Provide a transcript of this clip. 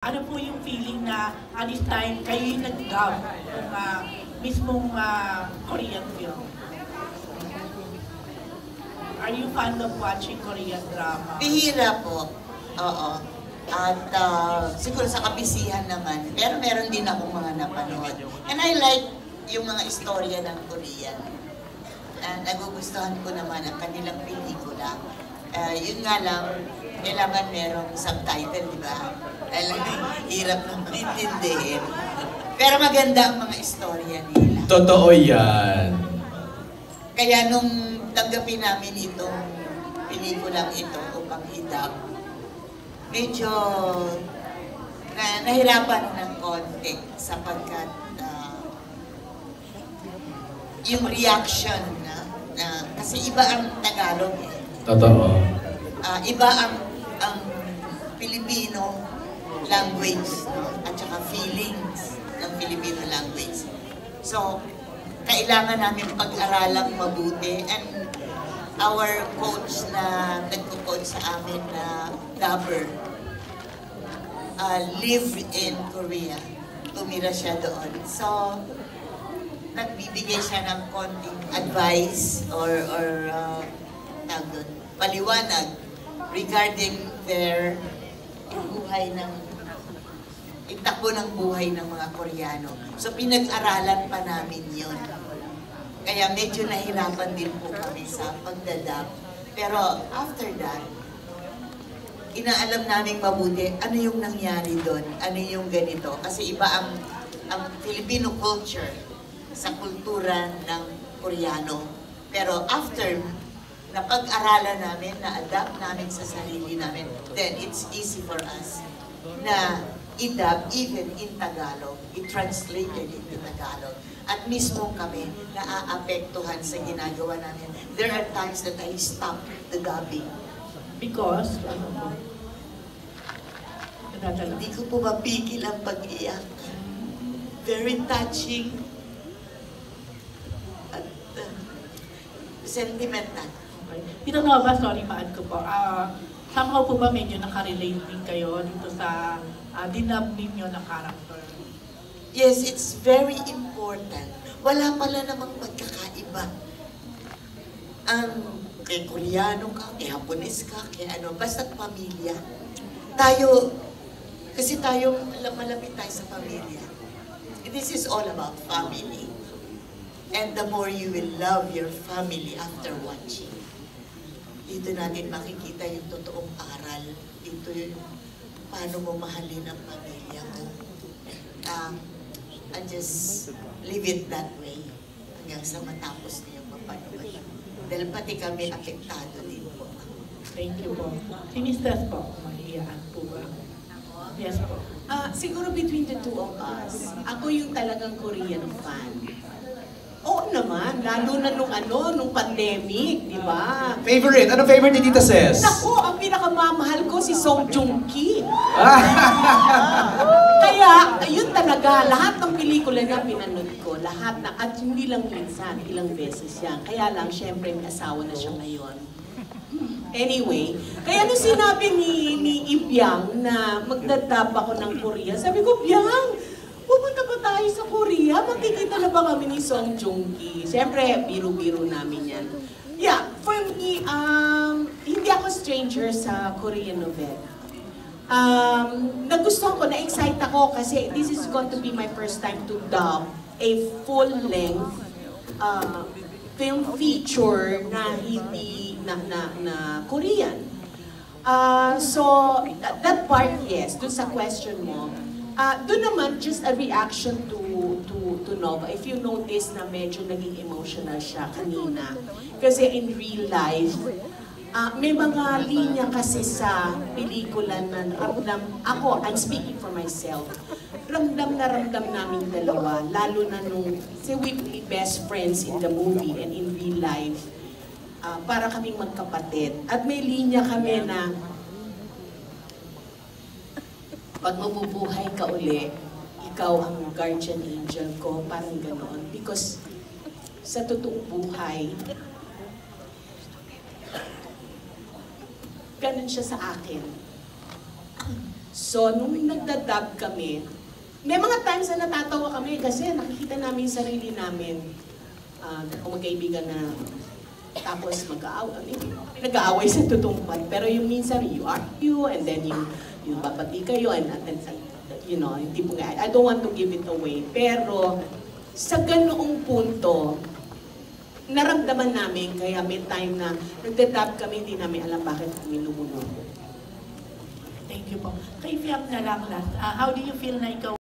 Ano po yung feeling na this time kayo yung nag-dub ng mismong Korean film? Are you fond of watching Korean drama? Bihira po. Oo. At siguro sa kabisihan naman. Pero meron din akong mga napanood. And I like yung mga istorya ng Korean. Nagugustuhan ko naman ang kanilang pelikula. Yun nga lang, kailangan merong subtitle, di ba? Hirap nang intindihin. Pero maganda ang mga istorya nila. Totoo yan. Kaya nung tanggapin namin itong pelikulang ito upang i-dub, medyo nahirapan ng konti sapagkat yung reaction kasi iba ang Tagalog eh. Totoo. Iba ang Filipino language, no? At saka feelings ng Filipino language. So, kailangan namin pag-aralang mabuti, and our coach na nagko-coach sa amin na dubber live in Korea. Tumira siya doon. So, nagbibigay siya ng konting advice or paliwanag regarding their buhay ng itakbo ng buhay ng mga Koreano. So pinag-aralan pa namin yun. Kaya medyo nahirapan din po kami sa pagdadab. Pero after that, inaalam namin mabuti ano yung nangyari doon, ano yung ganito. Kasi iba ang Filipino culture sa kultura ng Koreano. Pero after napag-aralan namin, na-adapt namin sa sarili namin, then it's easy for us na i-dub even in Tagalog. I-translated into Tagalog. At mismo kami naaapektuhan sa ginagawa namin. There are times that I stop the dubbing. Because, hindi ko po mapigil ang pag-iyak. Very touching at sentimental. Tito Nova, sorry, maan ko po. Somehow po ba medyo nakarelate din kayo dito sa dinub ninyo na character? Yes, it's very important. Wala pala namang magkakaiba. Kay Koreano ka, kay Hapones ka, kay ano, basta't pamilya. Kasi tayo, malapit tayo sa pamilya. This is all about family. And the more you will love your family after watching, dito natin makikita yung totoong aral. Ito yung paano mo mahalin ang pamilya mo. And just leave it that way hanggang sa matapos na yung mapanood. Dahil pati kami apektado din po. Thank you po. Si Mr. po, mahiyaan po ba? Yes po. Siguro between the two of us, ako yung talagang Korean fan. Oo naman, lalo na nung pandemic, di ba? Favorite? Anong favorite ni Tita Ses? Naku, ang pinakamamahal ko si Song Joong Ki. Kaya, ayun talaga, lahat ng pelikula niya pinanood ko, lahat na, at hindi lang minsan, ilang beses yan. Kaya lang, syempre, may asawa na siya ngayon. Anyway, kaya nung sinabi ni Ibiang na magdadab ako ng Korea, sabi ko, Biang, pupunta ba tayo sa Korea? Magkikita na ba kami ni Song Joong Ki? Siyempre, biro-biro namin yan. Yeah, for me, hindi ako stranger sa Korean novela. Nagustuhan ko, na-excite ako kasi this is going to be my first time to dub a full-length film feature na hindi na Korean. So, that part, yes, dun sa question mo, doon naman, just a reaction to Nova. If you notice na medyo naging emotional siya kanina. Kasi in real life, may mga linya kasi sa pelikula na ramdam, ako, I'm speaking for myself, ramdam na ramdam namin dalawa, lalo na nung, say we be best friends in the movie and in real life, para kaming magkapatid. At may linya kami na, pag mabubuhay ka uli, ikaw ang guardian angel ko, parang ganoon. Because sa totoong buhay, ganun siya sa akin. So, nung nagdadub kami, may mga times na natatawa kami kasi nakikita namin yung sarili namin. Kung magkaibigan na tapos nag-aaway sa tutungpad. Pero yung minsan, you argue and then you babati kayo and you know, yung tipong, I don't want to give it away. Pero sa ganoong punto, naramdaman namin, kaya may time na nagdadub kami, hindi namin alam bakit kami lumunog. Thank you po. Kay Fiam na lang last, how do you feel na ikaw